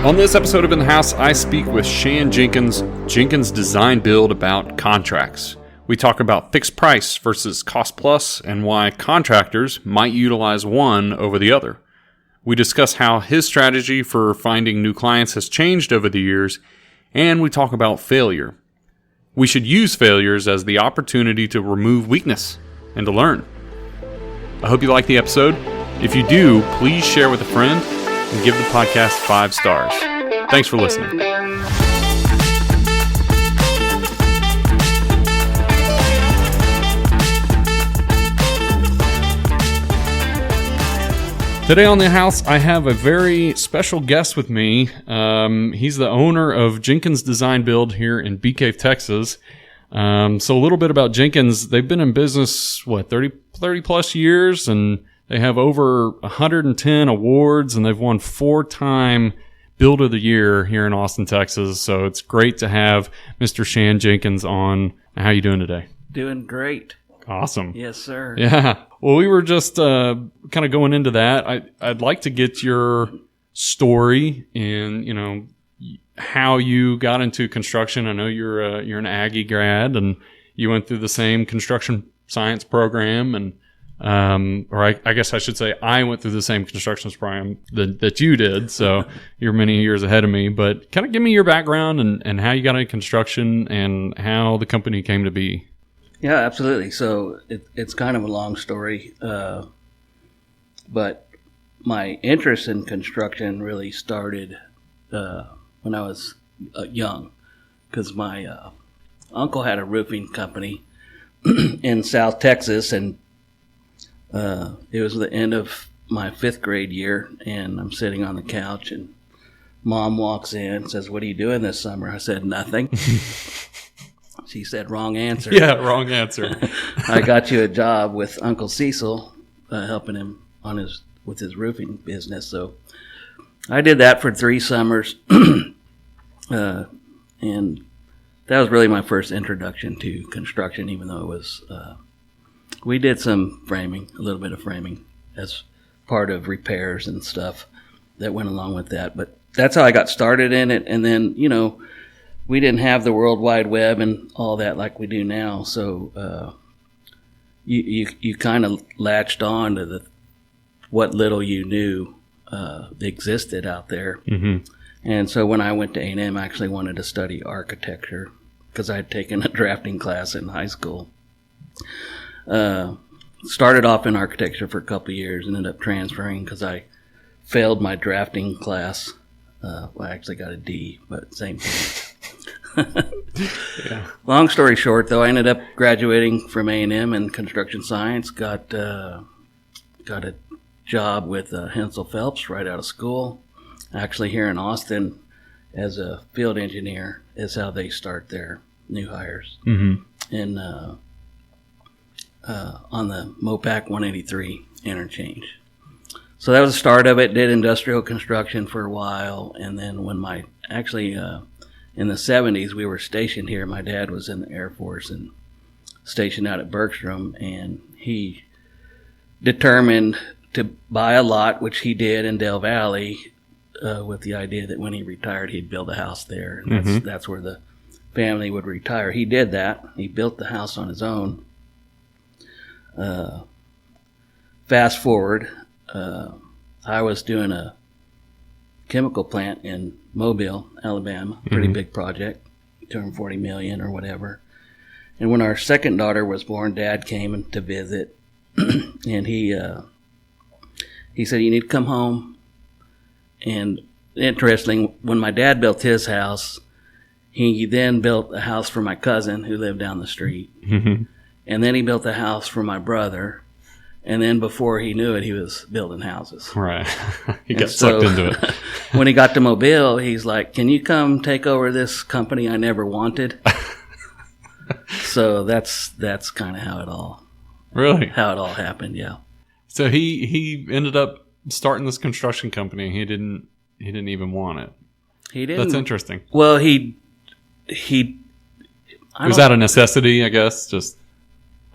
On this episode of In the House, I speak with Shan Jenkins, Jenkins Design Build, about contracts. We talk about fixed price versus cost plus and why contractors might utilize one over the other. We discuss how his strategy for finding new clients has changed over the years, and we talk about failure. We should use failures as the opportunity to remove weakness and to learn. I hope you like the episode. If you do, please share with a friend and give the podcast 5 stars. Thanks for listening. Today on The House, I have a very special guest with me. He's the owner of Jenkins Design Build here in Bee Cave, Texas. So a little bit about Jenkins. They've been in business, 30 plus years, and they have over 110 awards, and they've won 4-time Build of the Year here in Austin, Texas. So it's great to have Mr. Shan Jenkins on. How you doing today? Doing great. Awesome. Yes, sir. Yeah. Well, we were just kind of going into that. I'd like to get your story and, how you got into construction. I know you're an Aggie grad, and you went through the same construction science program, and I guess I should say I went through the same construction program that you did. So you're many years ahead of me. But kind of give me your background and how you got into construction and how the company came to be. Yeah, absolutely. So it's kind of a long story, but my interest in construction really started when I was young, because my uncle had a roofing company in South Texas, and it was the end of my 5th grade year, and I'm sitting on the couch, and Mom walks in and says, "What are you doing this summer?" I said, "Nothing." She said, "Wrong answer." Yeah, wrong answer. I got you a job with Uncle Cecil, helping him with his roofing business. So I did that for 3 summers, and that was really my first introduction to construction, even though it was, we did some framing, a little bit of framing as part of repairs and stuff that went along with that. But that's how I got started in it. And then, we didn't have the World Wide Web and all that like we do now. So you kind of latched on to what little you knew existed out there. Mm-hmm. And so when I went to A&M, I actually wanted to study architecture because I had taken a drafting class in high school. Started off in architecture for a couple of years, ended up transferring because I failed my drafting class. I actually got a D, but same thing. Yeah. Long story short, though, I ended up graduating from A&M in construction science, got a job with Hensel Phelps right out of school. Actually, here in Austin, as a field engineer, is how they start their new hires. Mm-hmm. And on the Mopac 183 interchange. So that was the start of it. Did industrial construction for a while, and then when in the 70s, we were stationed here. My dad was in the Air Force and stationed out at Bergstrom, and he determined to buy a lot, which he did in Del Valley, with the idea that when he retired, he'd build a house there. And that's where the family would retire. He did that. He built the house on his own. Fast forward, I was doing a chemical plant in Mobile, Alabama, pretty big project, $240 million or whatever. And when our second daughter was born, Dad came to visit, and he said, "You need to come home." And interesting, when my dad built his house, he then built a house for my cousin who lived down the street, and then he built a house for my brother. And then before he knew it, he was building houses. Right. He got sucked into it. When he got to Mobile, he's like, "Can you come take over this company I never wanted?" So that's kind of how it all happened. Yeah. So he ended up starting this construction company. He didn't even want it. He didn't. That's interesting. Well, he was that a necessity, I guess? Just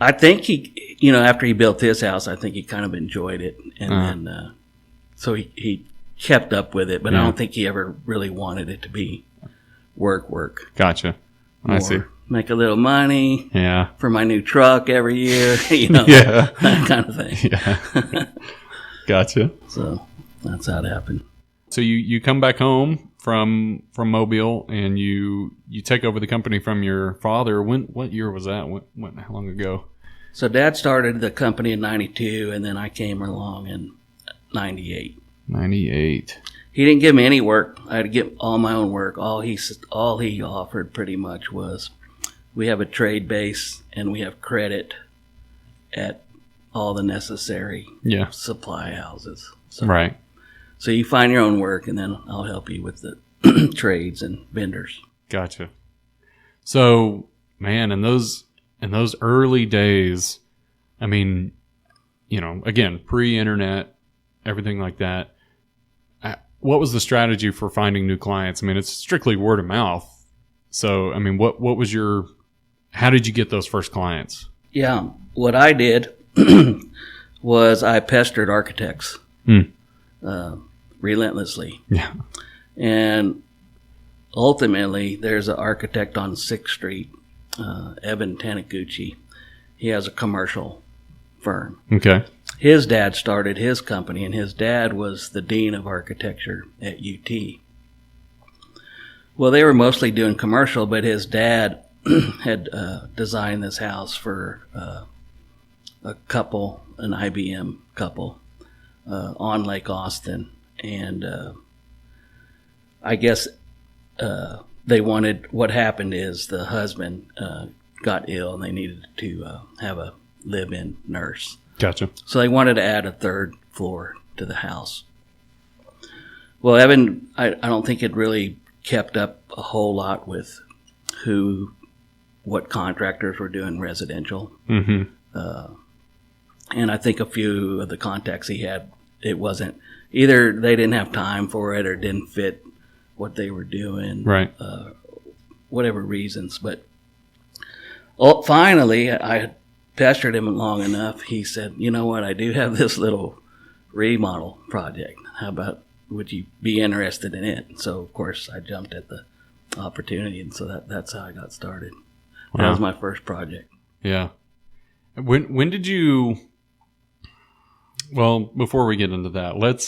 I think he, after he built his house, I think he kind of enjoyed it, and then so he kept up with it, but I Yeah. don't think he ever really wanted it to be work. Gotcha. I More see. make a little money Yeah. for my new truck every year, Yeah. that kind of thing. Yeah. Gotcha. So that's how it happened. So you come back home from Mobile and you take over the company from your father. What year was that? How long ago? So Dad started the company in 92, and then I came along in 98. 98. He didn't give me any work. I had to get all my own work. All he offered pretty much was, we have a trade base and we have credit at all the necessary Yeah. supply houses. So, Right. So you find your own work, and then I'll help you with the trades and vendors. Gotcha. So, man, in those early days, I mean, again, pre-internet, everything like that. What was the strategy for finding new clients? I mean, it's strictly word of mouth. So, I mean, what was how did you get those first clients? Yeah, what I did was I pestered architects relentlessly. Yeah. And ultimately, there's an architect on 6th Street, Evan Taniguchi. He has a commercial firm. Okay. His dad started his company, and his dad was the dean of architecture at UT. Well, they were mostly doing commercial, but his dad had designed this house for a couple, an IBM couple, on Lake Austin. And I guess what happened is the husband got ill, and they needed to have a live-in nurse. Gotcha. So they wanted to add a 3rd floor to the house. Well, Evan, I don't think it really kept up a whole lot with what contractors were doing residential. Mm-hmm. And I think a few of the contacts he had, it wasn't, either they didn't have time for it or didn't fit what they were doing. Right. Whatever reasons. But finally, I had pestered him long enough. He said, you know what, I do have this little remodel project. How about, would you be interested in it? So, of course, I jumped at the opportunity, and so that's how I got started. Wow. That was my first project. Yeah. When did you? Well, before we get into that, let's.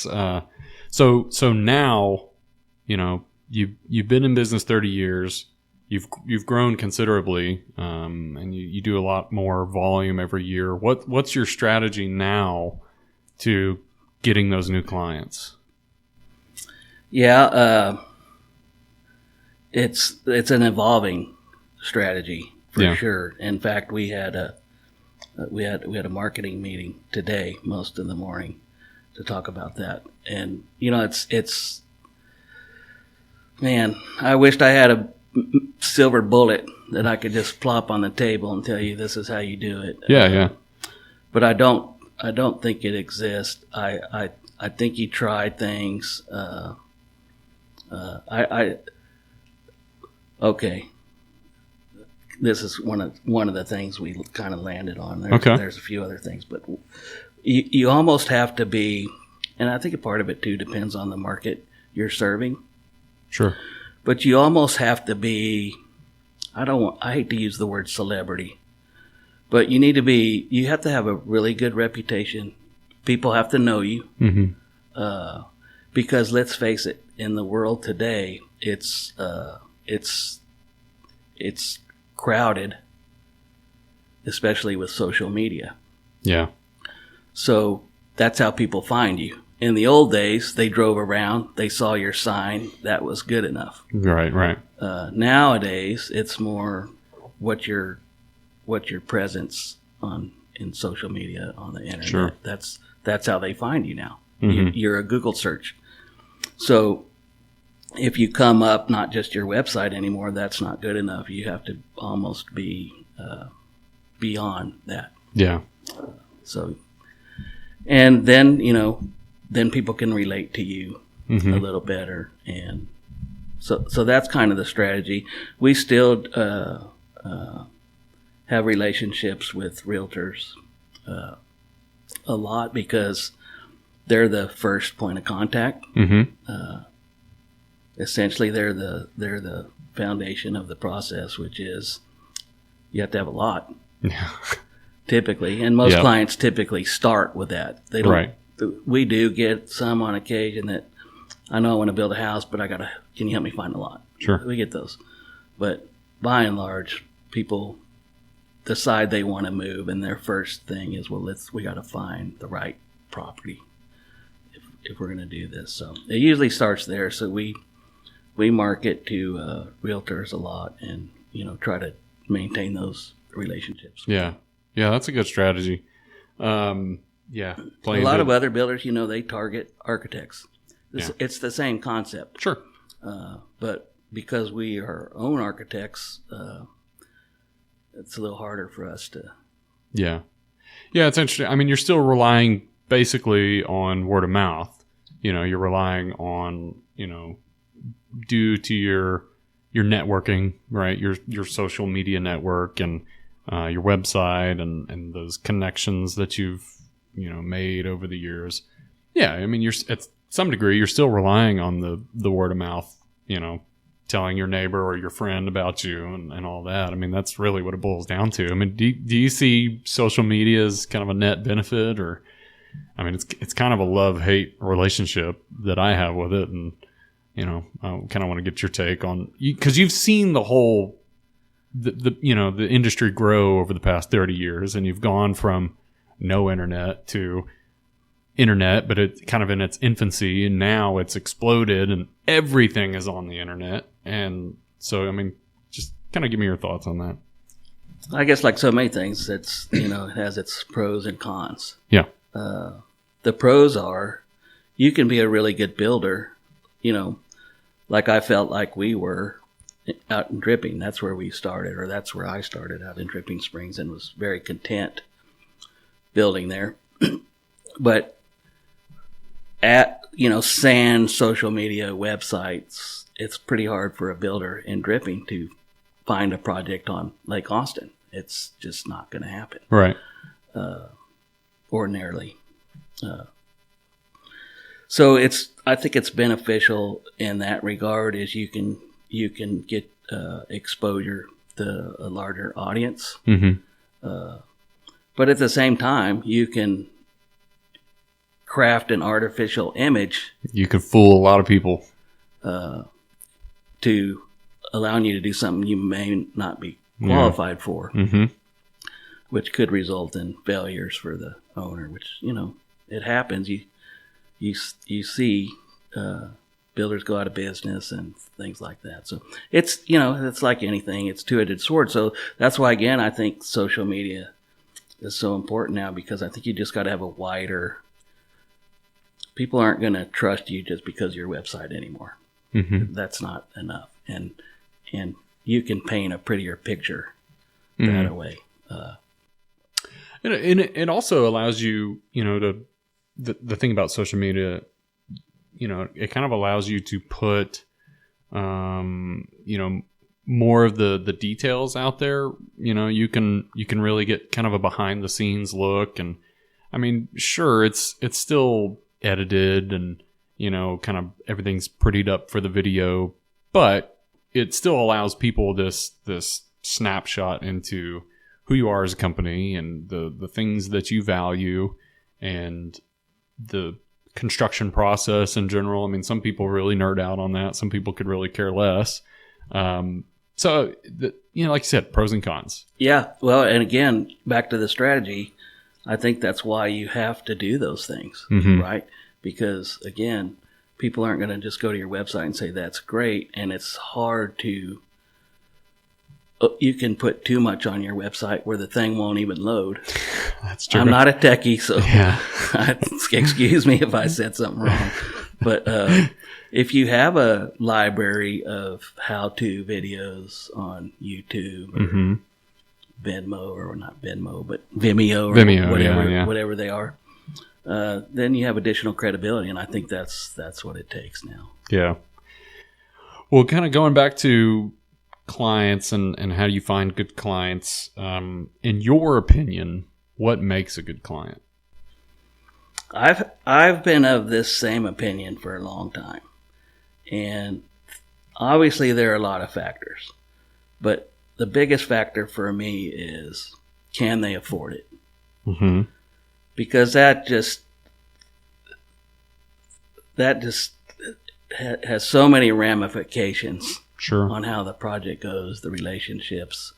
So now, you've been in business 30 years. You've grown considerably, and you do a lot more volume every year. What's your strategy now to getting those new clients? Yeah, it's an evolving strategy for sure. In fact, we had a marketing meeting today, most of the morning, to talk about that. And it's man, I wished I had a silver bullet that I could just plop on the table and tell you this is how you do it. Yeah. But I don't think it exists. I think you try things. Okay. This is one of the things we kind of landed on. There's a few other things, but you almost have to be, and I think a part of it too depends on the market you're serving. Sure. But you almost have to be, I hate to use the word celebrity, but you have to have a really good reputation. People have to know you. Mm-hmm. Because let's face it, in the world today, it's crowded, especially with social media. Yeah. So that's how people find you. In the old days, they drove around, they saw your sign, that was good enough. Right. Nowadays, it's more what your presence in social media, on the internet. Sure. That's how they find you now. Mm-hmm. You're a Google search. So if you come up not just your website anymore, that's not good enough. You have to almost be beyond that. Yeah. So, and then then people can relate to you Mm-hmm. a little better, and so that's kind of the strategy. We still have relationships with realtors a lot because they're the first point of contact. Essentially, they're the foundation of the process, which is you have to have a lot. Yeah. Typically, and most clients typically start with that. They don't. Right. We do get some on occasion that I know I want to build a house, but can you help me find a lot? Sure. We get those, but by and large, people decide they want to move, and their first thing is, we got to find the right property if we're going to do this. So it usually starts there. So we market to realtors a lot, and try to maintain those relationships. Yeah, that's a good strategy. A lot of other builders, they target architects. It's the same concept. Sure. But because we are own architects, it's a little harder for us to. Yeah, it's interesting. I mean, you're still relying basically on word of mouth. You're relying on due to your networking, right? Your social media network and your website and those connections that you've made over the years. Yeah, I mean, you're at some degree you're still relying on the word of mouth. Telling your neighbor or your friend about you and all that. I mean, that's really what it boils down to. I mean, do you see social media as kind of a net benefit, or, I mean, it's kind of a love-hate relationship that I have with it. And, I kind of want to get your take on, because you've seen the whole, the industry grow over the past 30 years, and you've gone from no internet to internet, but it's kind of in its infancy, and now it's exploded and everything is on the internet. And so, I mean, just kind of give me your thoughts on that. I guess like so many things, it's, it has its pros and cons. Yeah. The pros are you can be a really good builder, like I felt like we were out in Dripping. That's where we started, or that's where I started, out in Dripping Springs, and was very content building there. But at, sand social media websites, it's pretty hard for a builder in Dripping to find a project on Lake Austin. It's just not going to happen. Right. Ordinarily. So I think it's beneficial in that regard, is you can get exposure to a larger audience. But at the same time, you can craft an artificial image. You can fool a lot of people. To allowing you to do something you may not be qualified for, which could result in failures for the owner, which, it happens. You see builders go out of business and things like that. So it's, it's like anything. It's two-edged sword. So that's why, again, I think social media is so important now, because I think you just got to have a wider. People aren't going to trust you just because of your website anymore. That's not enough. And you can paint a prettier picture that way. And it also allows you, the thing about social media, it kind of allows you to put, more of the details out there. You can really get kind of a behind the scenes look. And I mean, sure, it's still edited and, kind of everything's prettied up for the video, but it still allows people this snapshot into who you are as a company and the things that you value and the construction process in general. I mean, some people really nerd out on that. Some people could really care less. So, like you said, pros and cons. Yeah. Well, and again, back to the strategy, I think that's why you have to do those things, right? Because, again, people aren't going to just go to your website and say, that's great. And it's hard to, you can put too much on your website where the thing won't even load. That's true. I'm not a techie, so excuse me if I said something wrong. But if you have a library of how-to videos on YouTube or Venmo, or not Venmo, but Vimeo or whatever they are, then you have additional credibility, and I think that's what it takes now. Yeah. Well, kind of going back to clients and how do you find good clients, in your opinion, what makes a good client? I've been of this same opinion for a long time, and obviously there are a lot of factors, but the biggest factor for me is, can they afford it? Mm-hmm. Because that just has so many ramifications. Sure. On how the project goes, the relationships,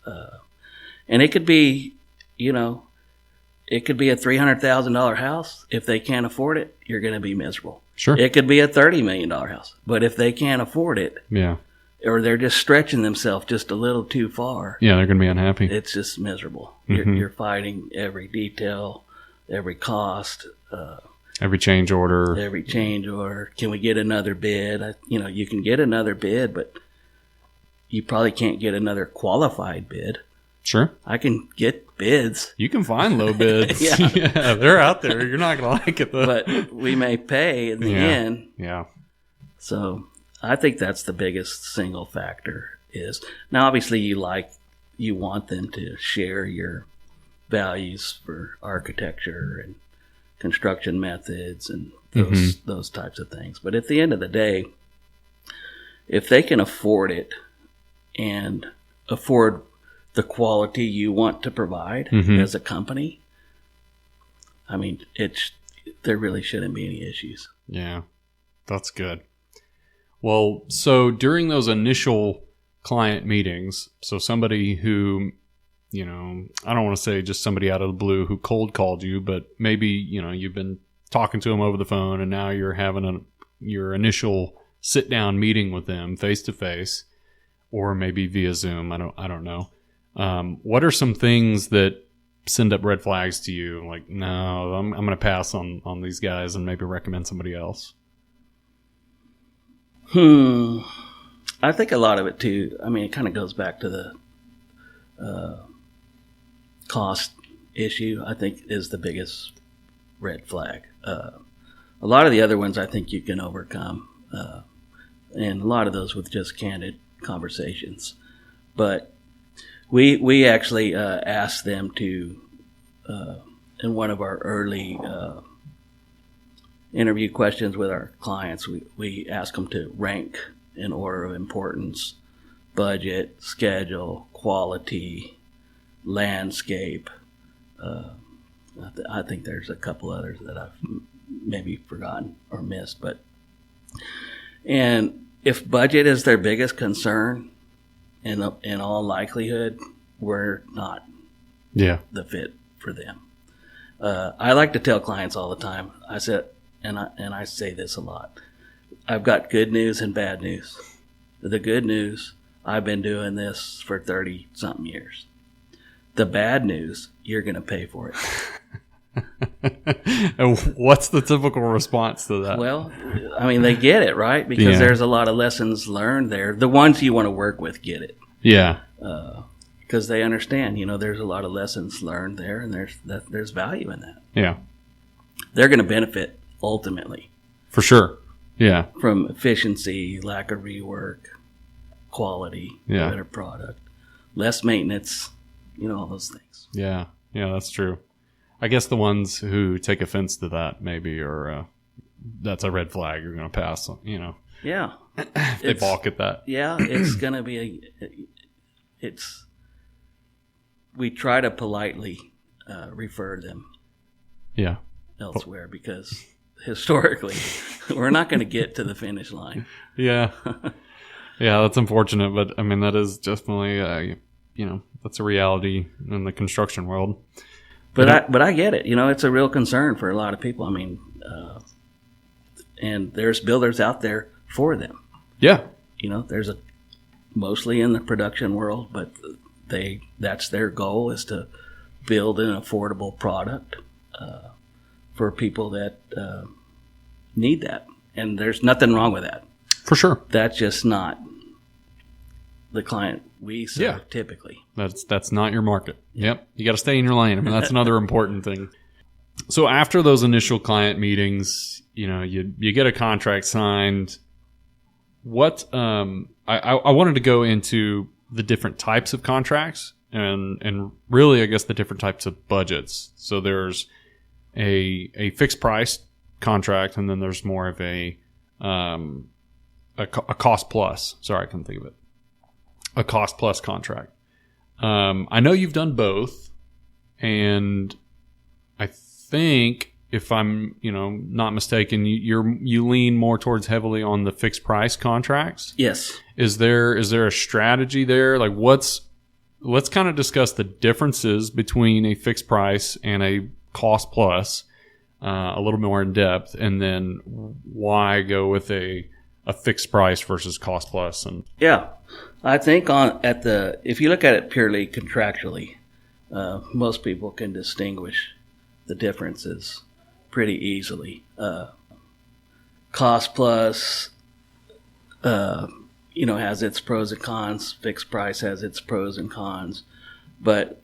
and it could be, it could be a $300,000 house. If they can't afford it, you're going to be miserable. Sure. It could be a $30 million house, but if they can't afford it, yeah, or they're just stretching themselves just a little too far, yeah, they're going to be unhappy. It's just miserable. Mm-hmm. You're fighting every detail, every cost, every change order. Can we get another bid? You can get another bid, but you probably can't get another qualified bid. Sure. I can get bids. You can find low bids. Yeah, they're out there. You're not going to like it, though. But we may pay in the end. Yeah. So I think that's the biggest single factor is, now obviously you want them to share your values for architecture and construction methods and those types of things. But at the end of the day, if they can afford it, and afford the quality you want to provide as a company, I mean, there really shouldn't be any issues. Yeah, that's good. Well, so during those initial client meetings, so somebody who, I don't want to say just somebody out of the blue who cold called you, but maybe, you've been talking to them over the phone and now you're having your initial sit down meeting with them face to face, or maybe via Zoom. I don't know. What are some things that send up red flags to you? Like, no, I'm going to pass on these guys and maybe recommend somebody else. I think a lot of it too. I mean, it kind of goes back to the cost issue. I think is the biggest red flag. A lot of the other ones I think you can overcome, and a lot of those with just candid conversations. But we actually asked them to, in one of our early interview questions with our clients, we asked them to rank in order of importance: budget, schedule, quality, landscape. I think there's a couple others that I've maybe forgotten or missed, and if budget is their biggest concern, in all likelihood, we're not the fit for them. I like to tell clients all the time, I said, and I say this a lot, I've got good news and bad news. The good news, I've been doing this for 30-something years. The bad news, you're going to pay for it. And what's the typical response to that? Well, I mean, they get it, right? Because there's a lot of lessons learned there. The ones you want to work with get it. Yeah. Because they understand, there's a lot of lessons learned there, and there's value in that. Yeah. They're going to benefit ultimately. For sure. Yeah. From efficiency, lack of rework, quality, better product, less maintenance, all those things. Yeah. Yeah, that's true. I guess the ones who take offense to that maybe are, that's a red flag you're going to pass on, Yeah. If they balk at that. Yeah, it's going to be, we try to politely refer them elsewhere because historically we're not going to get to the finish line. Yeah. Yeah, that's unfortunate, but I mean, that is definitely, that's a reality in the construction world. But I get it. It's a real concern for a lot of people. I mean, and there's builders out there for them. Yeah. There's mostly in the production world, but that's their goal, is to build an affordable product for people that need that. And there's nothing wrong with that. For sure. That's just not the client we serve typically. That's not your market. Yep. You got to stay in your lane. I mean, that's another important thing. So after those initial client meetings, you get a contract signed. What I wanted to go into the different types of contracts and really, I guess, the different types of budgets. So there's a fixed price contract, and then there's more of a cost plus. Sorry, I couldn't think of it. A cost plus contract. I know you've done both, and I think if I'm not mistaken, you lean more towards heavily on the fixed price contracts. Yes. Is there a strategy there? Like let's kind of discuss the differences between a fixed price and a cost plus a little more in depth, and then why go with a fixed price versus cost plus. And yeah, I think if you look at it purely contractually, most people can distinguish the differences pretty easily. Cost plus has its pros and cons. Fixed price has its pros and cons. But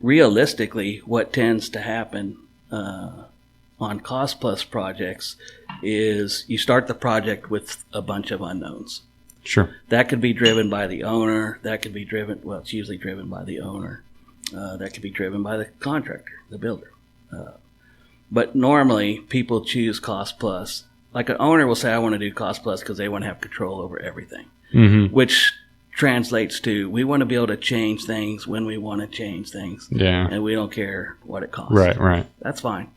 realistically, what tends to happen on cost plus projects is you start the project with a bunch of unknowns. Sure. That could be driven by the owner. That could be driven, well, it's usually driven by the owner. That could be driven by the contractor, the builder. But normally, people choose cost plus. Like an owner will say, I want to do cost plus because they want to have control over everything, which translates to we want to be able to change things when we want to change things. Yeah. And we don't care what it costs. Right. That's fine.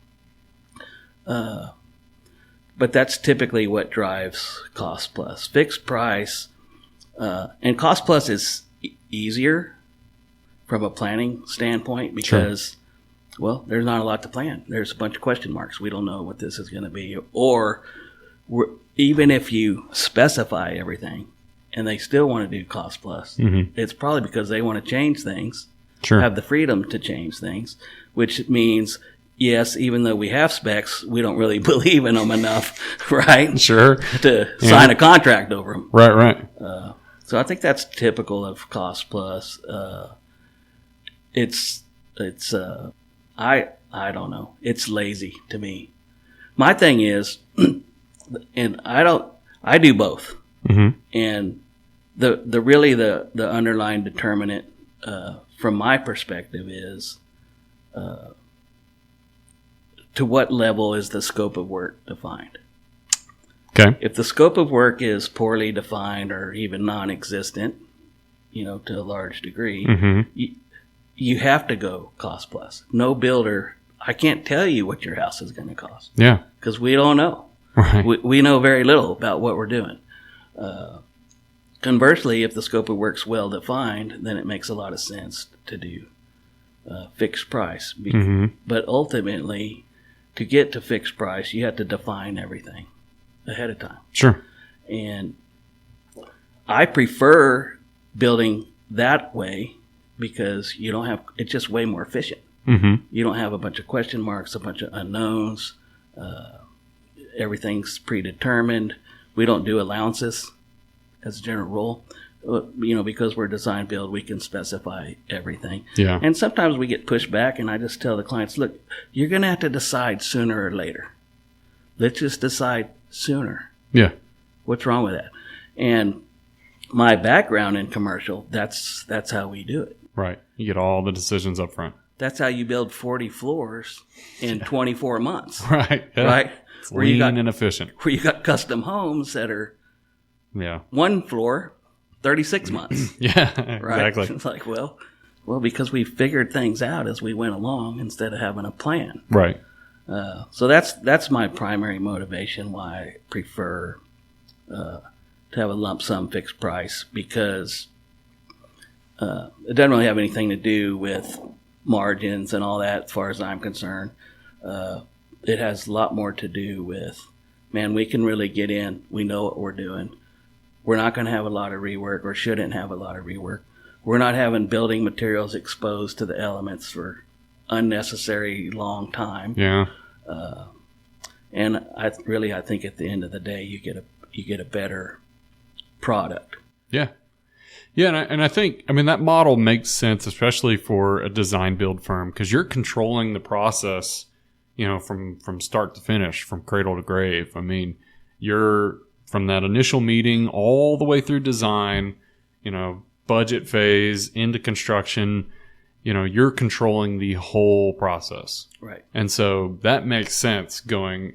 But that's typically what drives cost plus. Fixed price, and cost plus is easier from a planning standpoint because, well, there's not a lot to plan. There's a bunch of question marks. We don't know what this is going to be. Or even if you specify everything and they still want to do cost plus, it's probably because they want to change things, have the freedom to change things, which means, yes, even though we have specs, we don't really believe in them enough, right? Sure. To sign a contract over them. Right. So I think that's typical of cost plus. I don't know. It's lazy to me. My thing is, and I do both. And the underlying determinant from my perspective is to what level is the scope of work defined? Okay. If the scope of work is poorly defined or even non-existent, to a large degree, you have to go cost plus. No builder, I can't tell you what your house is going to cost. Yeah. Because we don't know. Right. We know very little about what we're doing. Conversely, if the scope of work's well defined, then it makes a lot of sense to do fixed price. But ultimately, to get to fixed price, you have to define everything ahead of time. Sure. And I prefer building that way because you don't have, it's just way more efficient. You don't have a bunch of question marks, a bunch of unknowns. Everything's predetermined. We don't do allowances as a general rule. Because we're design build, we can specify everything. Yeah. And sometimes we get pushed back, and I just tell the clients, look, you're going to have to decide sooner or later. Let's just decide sooner. Yeah. What's wrong with that? And my background in commercial, that's how we do it. Right. You get all the decisions up front. That's how you build 40 floors in 24 months. Right. Yeah. Right? It's lean and efficient. Where you got custom homes that are one floor, 36 months. Yeah, right? Exactly. It's like, well, because we figured things out as we went along instead of having a plan. Right. So that's my primary motivation why I prefer to have a lump sum fixed price, because it doesn't really have anything to do with margins and all that as far as I'm concerned. It has a lot more to do with, man, we can really get in. We know what we're doing. We're not going to have a lot of rework, or shouldn't have a lot of rework. We're not having building materials exposed to the elements for unnecessary long time. Yeah. And I think at the end of the day, you get a better product. Yeah. Yeah, and I think, that model makes sense, especially for a design build firm, because you're controlling the process, from start to finish, from cradle to grave. You're from that initial meeting all the way through design, budget phase into construction. you're controlling the whole process. Right. And so that makes sense doing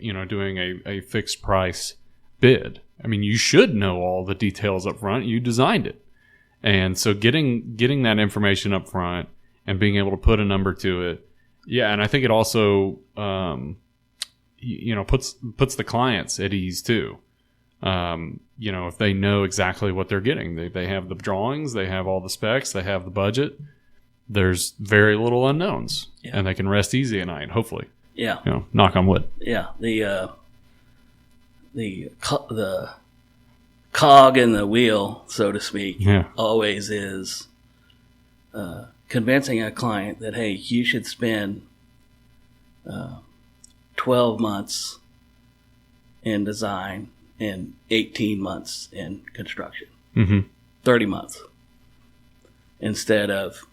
a fixed price bid. I mean, you should know all the details up front. You designed it. And so getting that information up front and being able to put a number to it. Yeah. And I think it also, puts the clients at ease too. If they know exactly what they're getting, they have the drawings, they have all the specs, they have the budget. There's very little unknowns, and they can rest easy at night, hopefully. Yeah. Knock on wood. Yeah. The cog in the wheel, so to speak, always is convincing a client that, hey, you should spend 12 months in design and 18 months in construction. 30 months. Instead of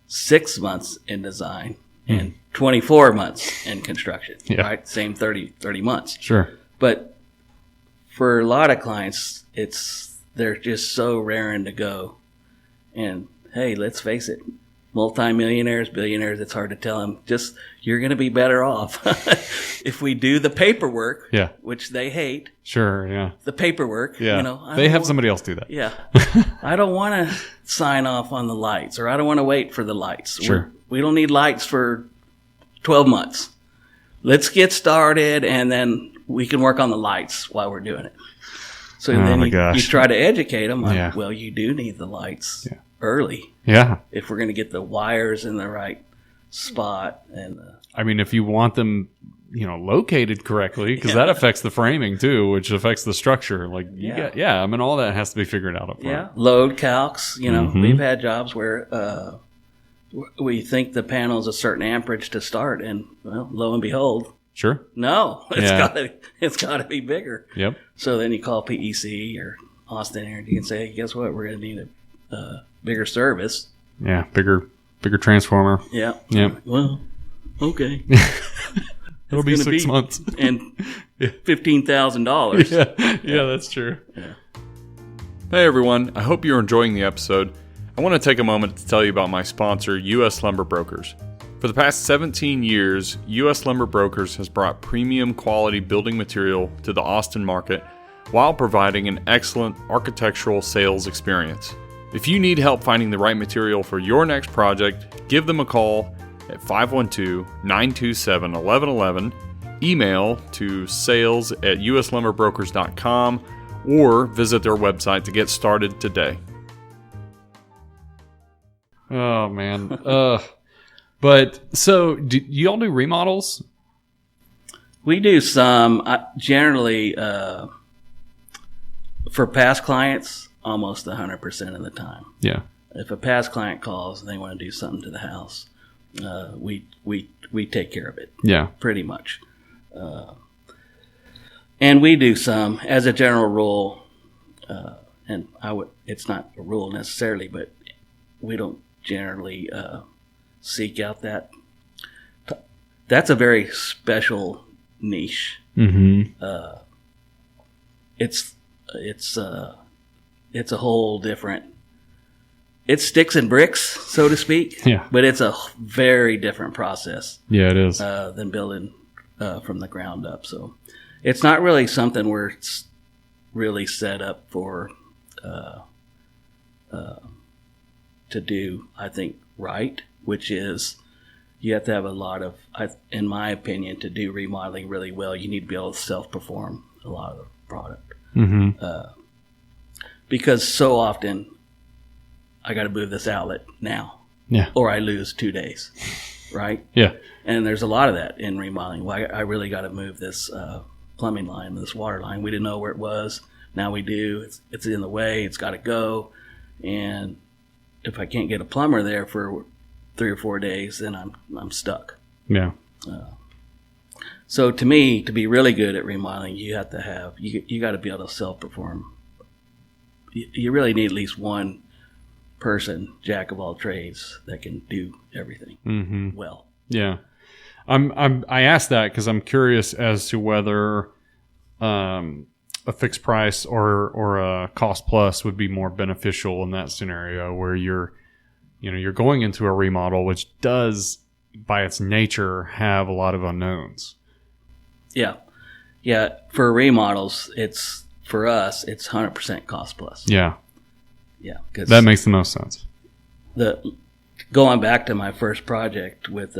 6 months in design and 24 months in construction, right? Same 30 months. Sure. But for a lot of clients, they're just so raring to go. And hey, let's face it, multimillionaires, billionaires, it's hard to tell them, just, you're going to be better off if we do the paperwork, which they hate. Sure, yeah. The paperwork, they have somebody else do that. Yeah. I don't want to sign off on the lights, or I don't want to wait for the lights. Sure. We don't need lights for 12 months. Let's get started, and then we can work on the lights while we're doing it. So then you try to educate them on, well, you do need the lights early. Yeah. If we're going to get the wires in the right spot. I mean, if you want them, located correctly, because that affects the framing too, which affects the structure. Like, all that has to be figured out up front. Yeah. Load calcs, we've had jobs where we think the panel's a certain amperage to start, and, well, lo and behold, sure. no, it's got to be bigger. Yep. So then you call PEC or Austin Energy and say, hey, guess what? We're going to need a bigger service. Yeah, bigger transformer. Yeah. Yep. Well, okay. It'll be 6 months and $15,000. Yeah, that's true. Yeah. Hey everyone, I hope you're enjoying the episode. I want to take a moment to tell you about my sponsor, U.S. Lumber Brokers. For the past 17 years, U.S. Lumber Brokers has brought premium quality building material to the Austin market while providing an excellent architectural sales experience. If you need help finding the right material for your next project, give them a call at 512-927-1111, email to sales@uslumberbrokers.com, or visit their website to get started today. Oh, man. But so, do y'all do remodels? We do some. Generally, for past clients, almost 100% of the time. Yeah. If a past client calls and they want to do something to the house, we take care of it. Yeah. Pretty much. And we do some, as a general rule, and it's not a rule necessarily, but we don't generally seek out that. That's a very special niche. It's a whole different. It's sticks and bricks, so to speak. Yeah. But it's a very different process. Yeah, it is. Than building from the ground up. So it's not really something where it's really set up for to do, I think, right, which is you have to have a lot of, in my opinion, to do remodeling really well, you need to be able to self-perform a lot of the product. Because so often, I got to move this outlet now, or I lose 2 days, right? Yeah. And there's a lot of that in remodeling. Well, I really got to move this plumbing line, this water line. We didn't know where it was. Now we do. It's in the way. It's got to go. And if I can't get a plumber there for 3 or 4 days, then I'm stuck. Yeah. So to me, to be really good at remodeling, you have to have you got to be able to self-perform. You really need at least one person, jack of all trades, that can do everything well. Yeah. I asked that because I'm curious as to whether a fixed price or a cost plus would be more beneficial in that scenario where you're you're going into a remodel, which does, by its nature, have a lot of unknowns. Yeah. Yeah. For remodels, for us, it's 100% cost plus. Yeah. Yeah. That makes the most sense. Going back to my first project with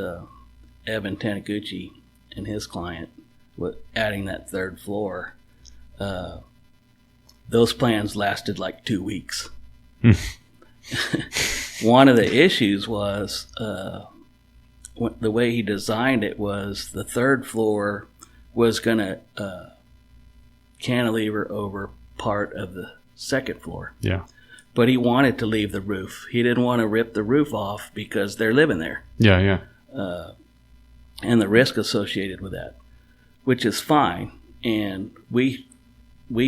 Evan Taniguchi and his client, with adding that third floor, those plans lasted like 2 weeks. One of the issues was the way he designed it was the third floor was going to cantilever over part of the second floor. Yeah. But he wanted to leave the roof. He didn't want to rip the roof off because they're living there. Yeah, yeah. And the risk associated with that, which is fine. And we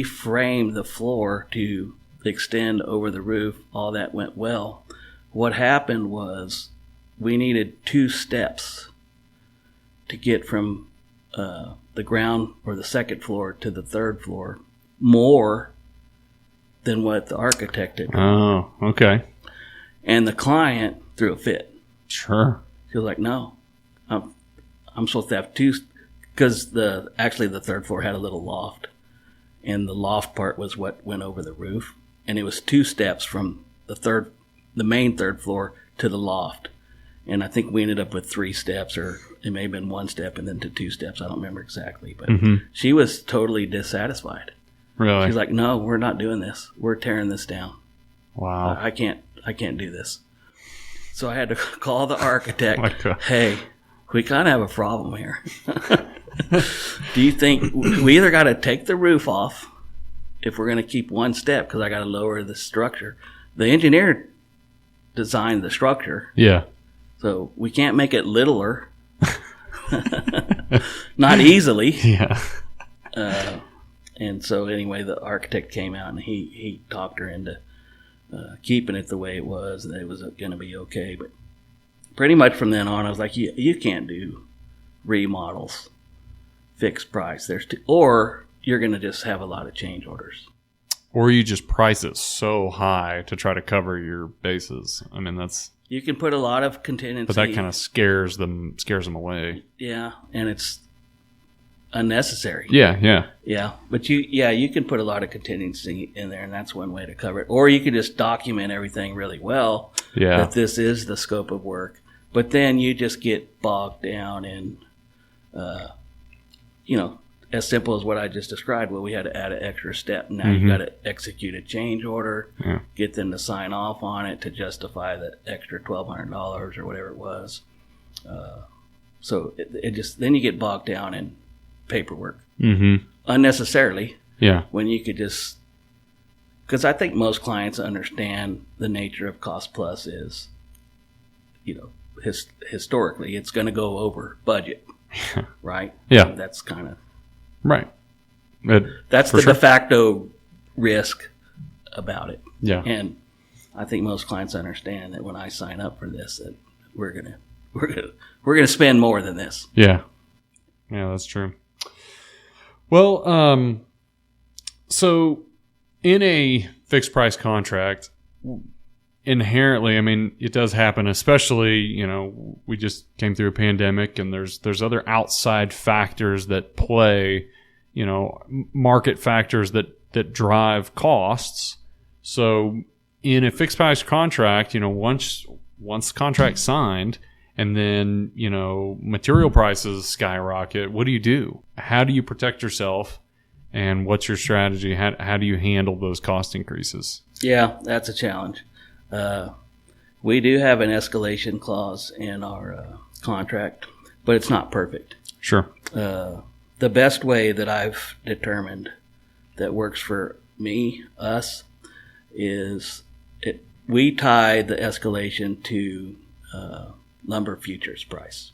framed the floor to extend over the roof. All that went well. What happened was we needed 2 steps to get from the ground or the second floor to the third floor, more than what the architect did. Oh, okay. And the client threw a fit. Sure. She was like, no, I'm supposed to have 2, because actually the third floor had a little loft, and the loft part was what went over the roof, and it was 2 steps from the main third floor to the loft. And I think we ended up with 3 steps, or it may have been 1 step and then to 2 steps. I don't remember exactly, but she was totally dissatisfied. Really? She's like, no, we're not doing this. We're tearing this down. Wow. I can't do this. So I had to call the architect. Oh my God. Hey, we kind of have a problem here. Do you think we either got to take the roof off if we're going to keep 1 step, because I got to lower the structure. The engineer designed the structure. Yeah. So we can't make it littler. Not easily. Yeah. And so anyway, the architect came out and he talked her into keeping it the way it was, and it was going to be okay. But pretty much from then on, I was like, you can't do remodels fixed price. Or you're going to just have a lot of change orders. Or you just price it so high to try to cover your bases. I mean, you can put a lot of contingency. But that kind of scares them away. Yeah, and it's unnecessary. Yeah. But you can put a lot of contingency in there, and that's one way to cover it. Or you can just document everything really well. Yeah. That this is the scope of work. But then you just get bogged down in, as simple as what I just described. Well, we had to add an extra step. Now you got to execute a change order, get them to sign off on it to justify the extra $1,200 or whatever it was. So it just, then you get bogged down in paperwork unnecessarily. Yeah. When you could just, because I think most clients understand the nature of cost plus is, historically it's going to go over budget, right? Yeah. That's kind of right. That's the de facto risk about it. Yeah. And I think most clients understand that when I sign up for this, that we're gonna spend more than this. Yeah. Yeah, that's true. Well, so in a fixed price contract, inherently, I mean, it does happen, especially, we just came through a pandemic, and there's other outside factors that play, market factors that drive costs. So in a fixed price contract, once the contract's signed, and then, material prices skyrocket, what do you do? How do you protect yourself? And what's your strategy? How do you handle those cost increases? Yeah, that's a challenge. We do have an escalation clause in our contract, but it's not perfect. Sure. The best way that I've determined that works for us, is we tie the escalation to lumber futures price,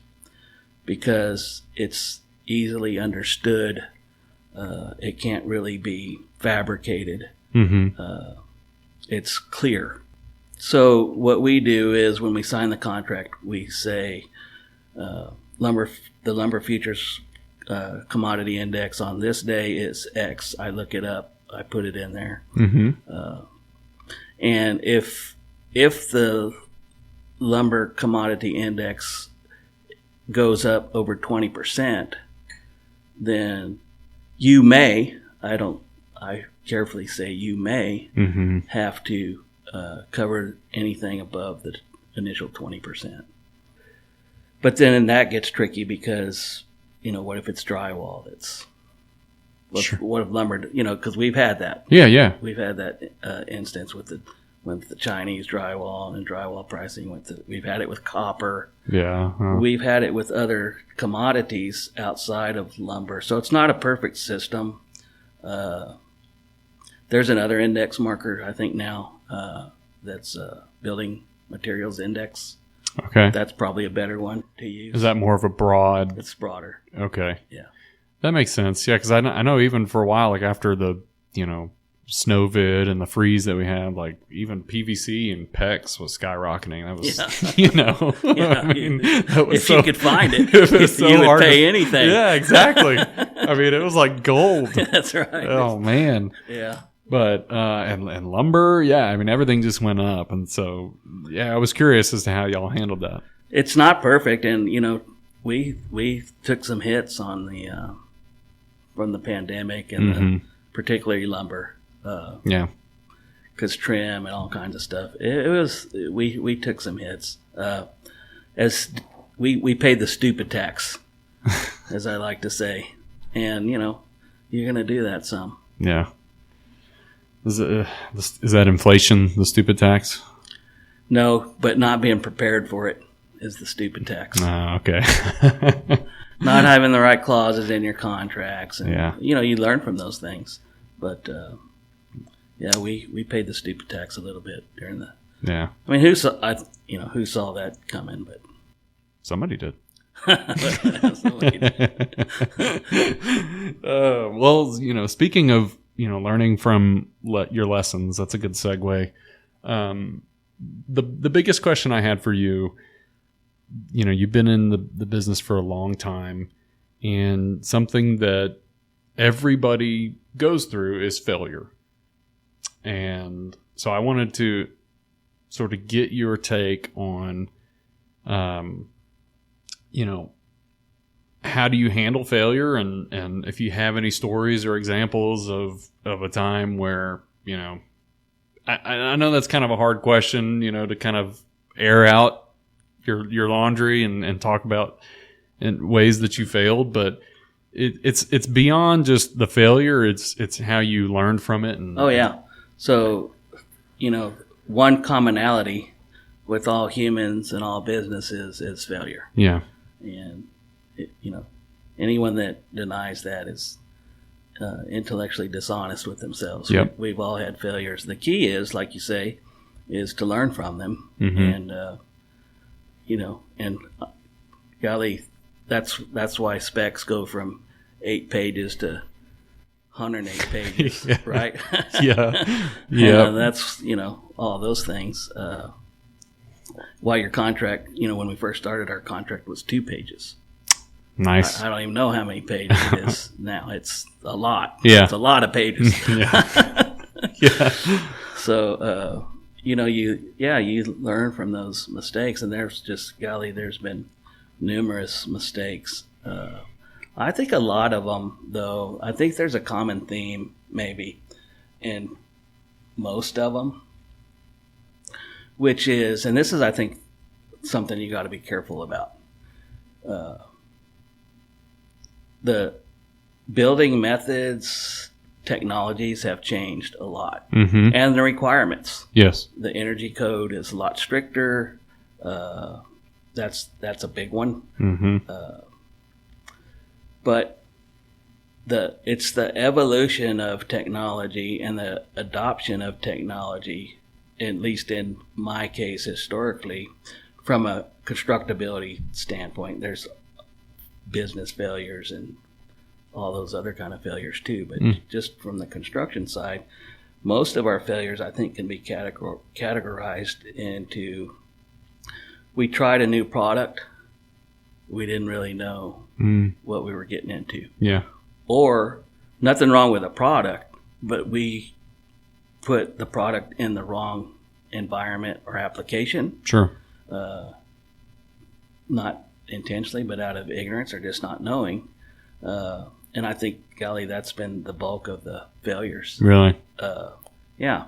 because it's easily understood. It can't really be fabricated. It's clear. So what we do is, when we sign the contract, we say the lumber futures commodity index on this day is X. I look it up. I put it in there. And if the lumber commodity index goes up over 20%, then you may, I carefully say you may have to cover anything above the initial 20%. But then that gets tricky because, what if it's drywall? What if lumber, because we've had that. Yeah. We've had that instance with the Chinese drywall and drywall pricing. We've had it with copper. Yeah. We've had it with other commodities outside of lumber. So it's not a perfect system. There's another index marker, I think now, that's building materials index. Okay. That's probably a better one to use. Is that more of a broad? It's broader. Okay. Yeah. That makes sense. Yeah, because I know even for a while, like after the, snow vid and the freeze that we had, like even PVC and PEX was skyrocketing. That was, Yeah, I mean, that was if you could find it, so you would hard pay anything. Yeah, exactly. I mean, it was like gold. That's right. Oh, man. Yeah. But, and lumber, yeah, I mean, everything just went up. And so, yeah, I was curious as to how y'all handled that. It's not perfect. And, we took some hits on from the pandemic and particularly lumber. Yeah. Because trim and all kinds of stuff. It was, we took some hits. As we paid the stupid tax, as I like to say. And, you're going to do that some. Yeah. Is that inflation, the stupid tax? No, but not being prepared for it is the stupid tax. Oh, okay. Not having the right clauses in your contracts. And, yeah. You learn from those things. But, yeah, we paid the stupid tax a little bit during the. Yeah. I mean, who saw that coming? But somebody did. Somebody did. Well, speaking of learning from your lessons, that's a good segue. The biggest question I had for you, you've been in the business for a long time, and something that everybody goes through is failure. And so I wanted to sort of get your take on, how do you handle failure? And if you have any stories or examples of a time where, I know that's kind of a hard question, to kind of air out your laundry and talk about in ways that you failed, but it's beyond just the failure. It's how you learn from it. And oh yeah. So, one commonality with all humans and all businesses is failure. Yeah. And, anyone that denies that is intellectually dishonest with themselves. Yep. We've all had failures. The key is, like you say, is to learn from them. Mm-hmm. And, golly, that's why specs go from 8 pages to 108 pages, yeah. right? Yeah. Yeah. That's, all those things. Why your contract, when we first started, our contract was 2 pages. Nice. I don't even know how many pages it is now. It's a lot. Yeah. It's a lot of pages. Yeah. Yeah. So, you learn from those mistakes, and there's been numerous mistakes. I think a lot of them, though, I think there's a common theme, maybe, in most of them, which is, and this is, I think, something you got to be careful about. The building methods, technologies have changed a lot, mm-hmm. and the requirements. Yes. The energy code is a lot stricter. That's a big one. Mm-hmm. But it's the evolution of technology and the adoption of technology, at least in my case historically, from a constructability standpoint. There's business failures and all those other kind of failures too. But just from the construction side, most of our failures, I think, can be categorized into, we tried a new product, we didn't really know what we were getting into. Yeah. Or nothing wrong with the product, but we put the product in the wrong environment or application. Sure. not intentionally, but out of ignorance or just not knowing. And I think, golly, that's been the bulk of the failures. Really? Yeah.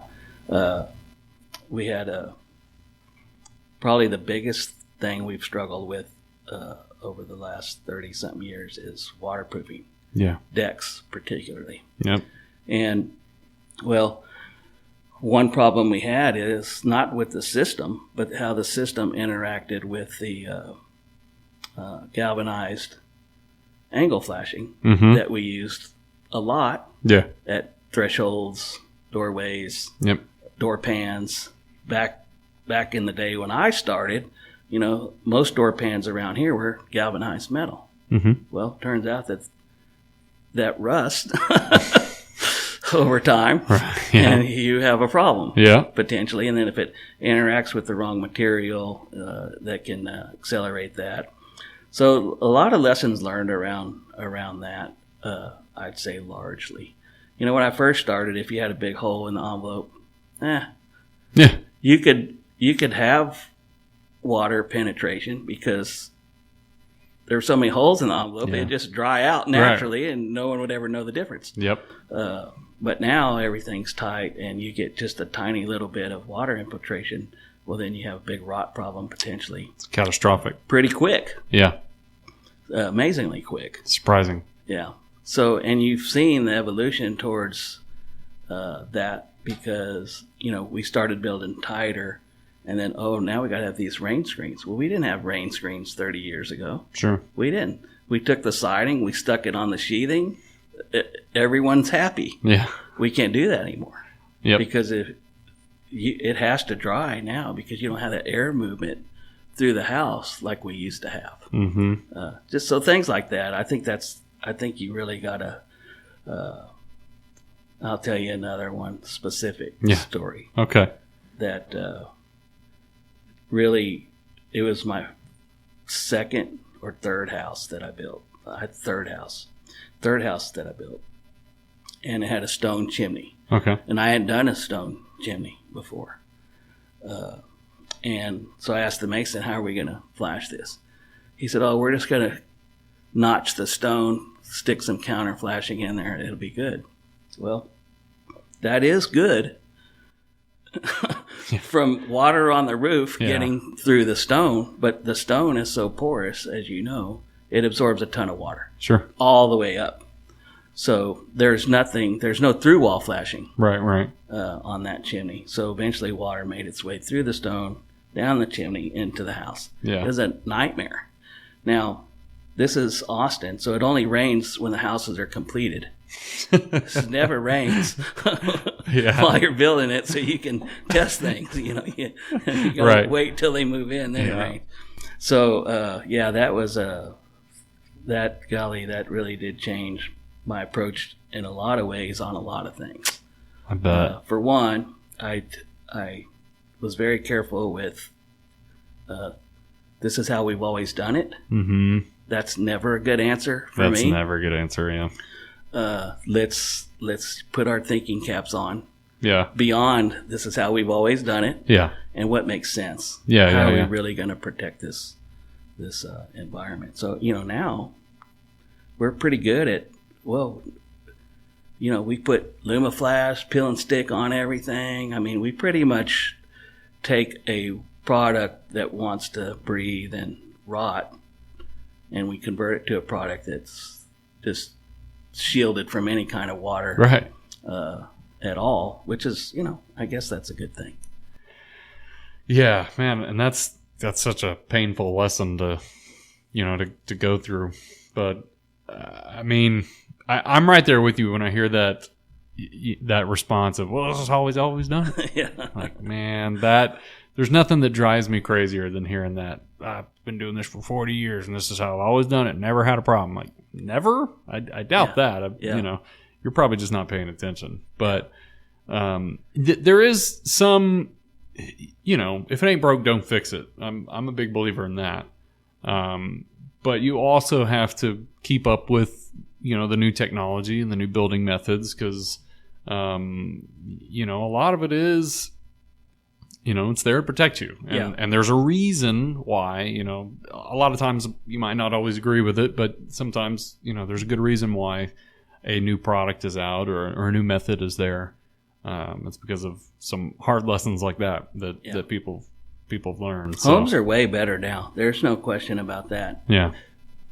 We had probably the biggest thing we've struggled with over the last 30-something years is waterproofing. Yeah. Decks, particularly. Yep. And, well, one problem we had is not with the system, but how the system interacted with the galvanized angle flashing that we used a lot at thresholds, doorways, door pans. Back in the day when I started, most door pans around here were galvanized metal. Well, turns out that rust over time, and you have a problem potentially. And then if it interacts with the wrong material, that can accelerate that. So a lot of lessons learned around that. I'd say largely. When I first started, if you had a big hole in the envelope, you could have water penetration because there were so many holes in the envelope, it'd just dry out naturally, and no one would ever know the difference. Yep. But now everything's tight, and you get just a tiny little bit of water infiltration. Well, then you have a big rot problem potentially. It's catastrophic. Pretty quick. Yeah. Amazingly quick. Surprising. Yeah. So, and you've seen the evolution towards that because, we started building tighter, and then, now we got to have these rain screens. Well, we didn't have rain screens 30 years ago. Sure. We didn't. We took the siding, we stuck it on the sheathing. Everyone's happy. Yeah. We can't do that anymore. Yep. Because it has to dry now because you don't have that air movement through the house like we used to have. Just so things like that. I think you really got to, I'll tell you another one specific story. Okay. That really, it was my second or third house that I built. I had third house that I built. And it had a stone chimney. Okay. And I hadn't done a stone chimney before. And so I asked the mason, how are we going to flash this? He said, we're just going to notch the stone, stick some counter flashing in there, and it'll be good. Well, that is good. From water on the roof getting through the stone, but the stone is so porous, as you know, it absorbs a ton of water. Sure. All the way up. So there's no through wall flashing. Right. On that chimney. So eventually water made its way through the stone, down the chimney, into the house. Yeah. It was a nightmare. Now, this is Austin, so it only rains when the houses are completed. It never rains while you're building it, so you can test things. You gotta wait till they move in, then it rains. So that was that really did change my approach in a lot of ways on a lot of things. I bet. For one, I was very careful with this is how we've always done it. That's never a good answer for me. That's never a good answer, Let's put our thinking caps on. Yeah. Beyond this is how we've always done it. Yeah. And what makes sense. Yeah. How are we really going to protect this environment? So, now we're pretty good at, we put LumaFlash, peel and stick on everything. I mean, we pretty much take a product that wants to breathe and rot, and we convert it to a product that's just shielded from any kind of water at all, which is, I guess that's a good thing. Yeah, man. And that's such a painful lesson to go through. But I mean, I'm right there with you when I hear that response of, well, this is how we've always done it. Yeah. Like, man, there's nothing that drives me crazier than hearing that. I've been doing this for 40 years and this is how I've always done it. Never had a problem. Like, never? I doubt that. You're probably just not paying attention. But there is some, if it ain't broke, don't fix it. I'm a big believer in that. But you also have to keep up with, the new technology and the new building methods because, a lot of it is, it's there to protect you. And there's a reason why, a lot of times you might not always agree with it, but sometimes, there's a good reason why a new product is out or a new method is there. It's because of some hard lessons like that people have learned. So. Homes are way better now. There's no question about that. Yeah.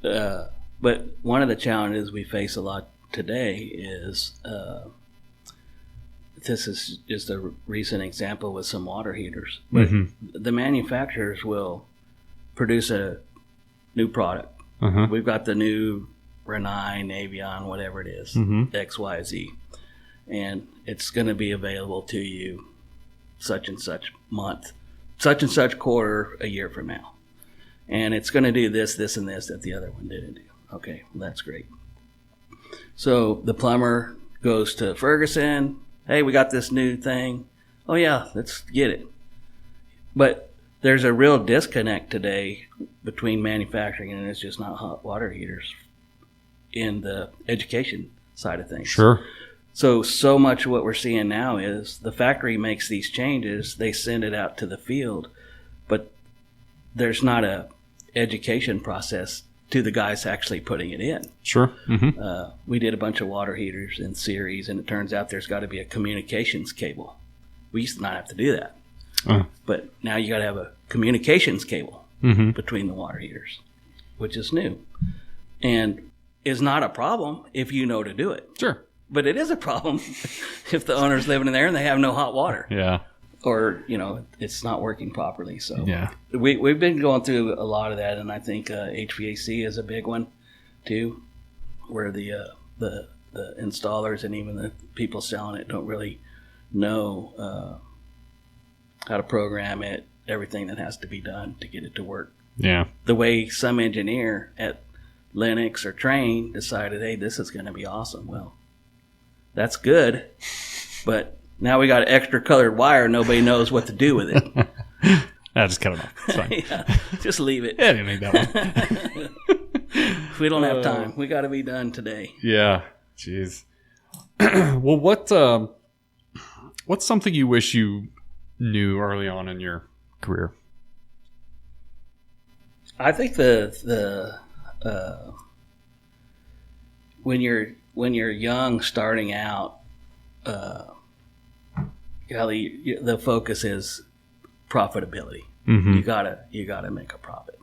But one of the challenges we face a lot today is this is just a recent example with some water heaters. But the manufacturers will produce a new product. We've got the new Renine, Avion, whatever it is, XYZ. And it's going to be available to you such and such month, such and such quarter a year from now. And it's going to do this, this, and this that the other one didn't do. Okay, well, that's great. So the plumber goes to Ferguson. Hey, we got this new thing. Oh, yeah, let's get it. But there's a real disconnect today between manufacturing and it's just not hot water heaters in the education side of things. Sure. So much of what we're seeing now is the factory makes these changes. They send it out to the field, but there's not a education process to the guys actually putting it in. Sure. We did a bunch of water heaters in series, and it turns out there's got to be a communications cable. We used to not have to do that. But now you got to have a communications cable between the water heaters, which is new. And is not a problem if you know to do it. Sure. But it is a problem if the owner's living in there and they have no hot water. Yeah. Or, it's not working properly. So yeah. We've been going through a lot of that, and I think HVAC is a big one too, where the installers and even the people selling it don't really know how to program it, everything that has to be done to get it to work. Yeah. The way some engineer at Lennox or Trane decided, hey, this is going to be awesome. Well, that's good, but now we got extra colored wire. Nobody knows what to do with it. Just cut it off. It's fine. Yeah, just leave it. Yeah, I didn't need that one. We don't have time. We got to be done today. Yeah. Jeez. Well, what's something you wish you knew early on in your career? I think when you're young, starting out, the focus is profitability. You gotta make a profit.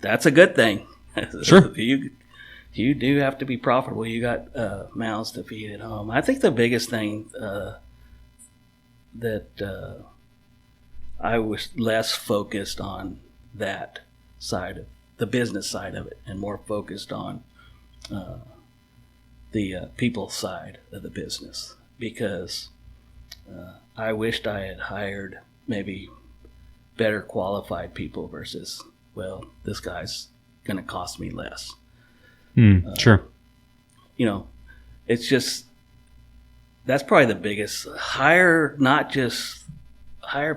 That's a good thing. Sure. You do have to be profitable. You got mouths to feed at home. I think the biggest thing that I was less focused on that side of the business side of it, and more focused on the people side of the business, because I wished I had hired maybe better qualified people versus, well, this guy's going to cost me less. Sure. It's just, that's probably the biggest. Hire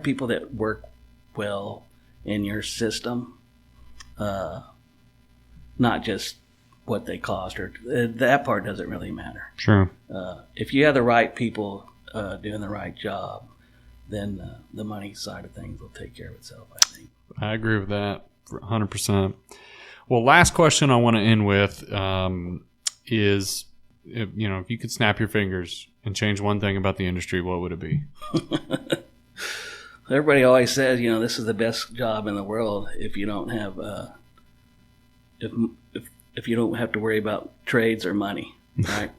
people that work well in your system, not just what they cost, or that part doesn't really matter. Sure. If you have the right people doing the right job, then the money side of things will take care of itself, I think. I agree with that 100%. Well, last question I want to end with is, if you could snap your fingers and change one thing about the industry, what would it be? Everybody always says, this is the best job in the world if you don't have if you don't have to worry about trades or money, right?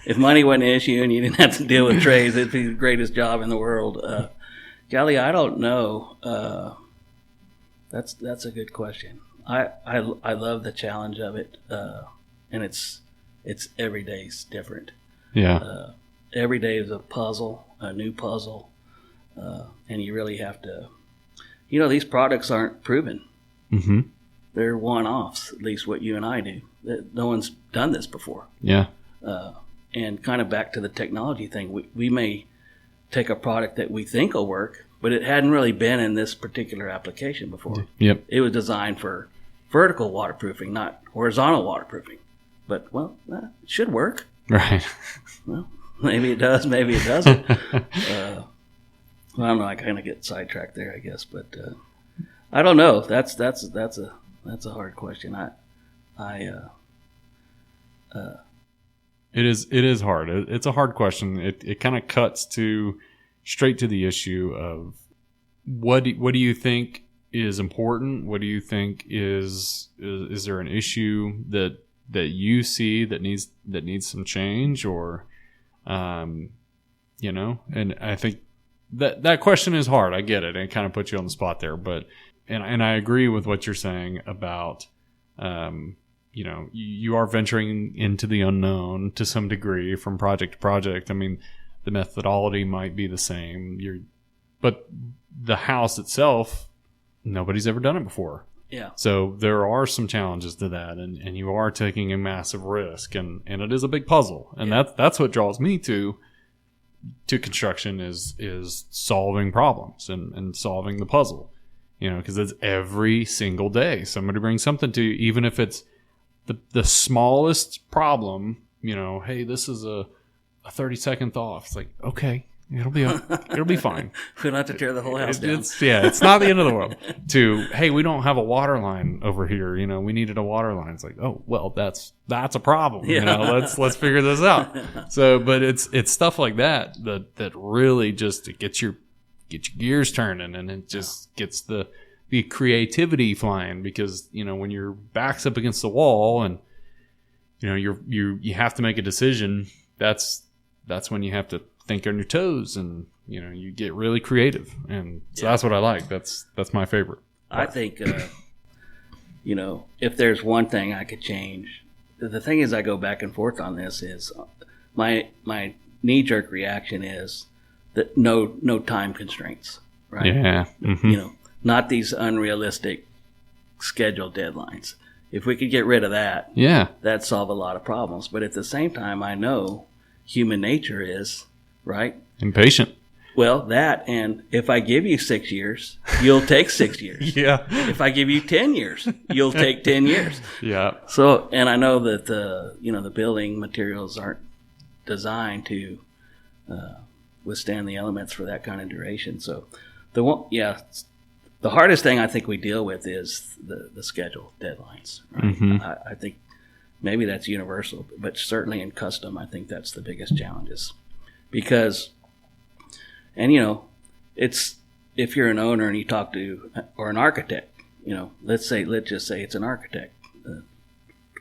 If money wasn't an issue and you didn't have to deal with trades, it'd be the greatest job in the world. Golly, I don't know. That's a good question. I love the challenge of it, and it's every day's different. Yeah. Every day is a puzzle, a new puzzle, and you really have to. These products aren't proven. Mm-hmm. They're one-offs, at least what you and I do. No one's done this before. Yeah. And kind of back to the technology thing, we may take a product that we think will work, but it hadn't really been in this particular application before. Yep. It was designed for vertical waterproofing, not horizontal waterproofing. But, well, it should work. Right. Well, maybe it does, maybe it doesn't. Well, I don't know. I kind of get sidetracked there, I guess, but I don't know. That's a hard question. It is hard. It's a hard question. It kind of cuts straight to the issue of what do you think is important? What do you think is there an issue that you see that needs some change, or and I think that question is hard. I get it. And it kind of puts you on the spot there, but and I agree with what you're saying about you are venturing into the unknown to some degree from project to project. I mean, the methodology might be the same. But the house itself, nobody's ever done it before. Yeah. So there are some challenges to that, and you are taking a massive risk, and it is a big puzzle. And that's what draws me to construction is solving problems and solving the puzzle. Because it's every single day somebody brings something to you, even if it's the smallest problem. Hey, this is a 30-second thaw. It's like, okay, it'll be fine. We don't have to tear the whole house down. It's not the end of the world. To, hey, we don't have a water line over here. We needed a water line. It's like, oh, well, that's a problem. Yeah. Let's figure this out. So, but it's stuff like that really just it gets your gears turning, and it just gets the creativity flying, because when your back's up against the wall and you have to make a decision, that's when you have to think on your toes, and you get really creative, and so that's what I like. That's my favorite part. I think if there's one thing I could change, the thing is I go back and forth on this, is my knee-jerk reaction is that no time constraints, right? Yeah. Mm-hmm. Not these unrealistic schedule deadlines. If we could get rid of that, that'd solve a lot of problems. But at the same time, I know human nature is, right? Impatient. Well, that, and if I give you 6 years, you'll take 6 years. Yeah. If I give you 10 years, you'll take 10 years. Yeah. So, and I know that the building materials aren't designed to withstand the elements for that kind of duration. So, the hardest thing I think we deal with is the schedule deadlines. Right? Mm-hmm. I think maybe that's universal, but certainly in custom, I think that's the biggest challenges. Because, and it's, if you're an owner and you talk to, or an architect, let's just say it's an architect. The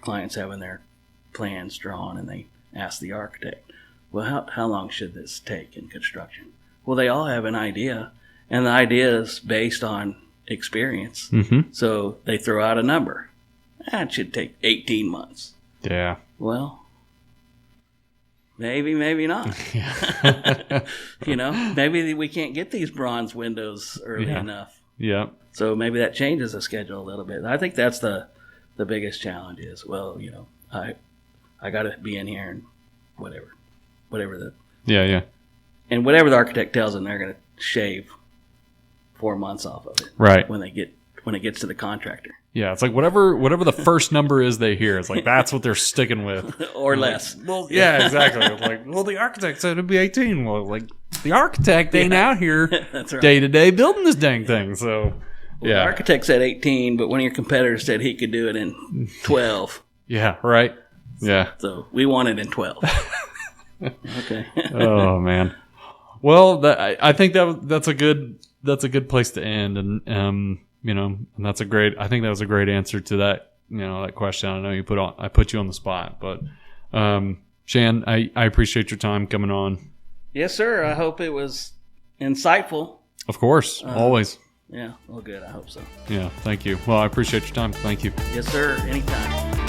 client's having their plans drawn, and they ask the architect, well, how long should this take in construction? Well, they all have an idea, and the idea is based on experience. Mm-hmm. So they throw out a number. It should take 18 months. Yeah. Well, maybe not. Maybe we can't get these bronze windows early enough. Yeah. So maybe that changes the schedule a little bit. I think that's the biggest challenge is, I got to be in here and whatever the... Yeah. And whatever the architect tells them, they're going to shave 4 months off of it. Right. When it gets to the contractor. Yeah, it's like whatever the first number is they hear, it's like that's what they're sticking with. Or less. Well, yeah, exactly. Like, well, the architect said it'd be 18. Well, like, the architect ain't out here day to day building this dang thing. So, the architect said 18, but one of your competitors said he could do it in 12. Yeah, right. Yeah. So we want it in 12. Okay. Oh man. Well, I think that's a good place to end, and and that's I think that was a great answer to that that question. I know I put you on the spot, but Shan, I appreciate your time coming on. Yes, sir. I hope it was insightful. Of course, always. Yeah. Well, good. I hope so. Yeah. Thank you. Well, I appreciate your time. Thank you. Yes, sir. Anytime.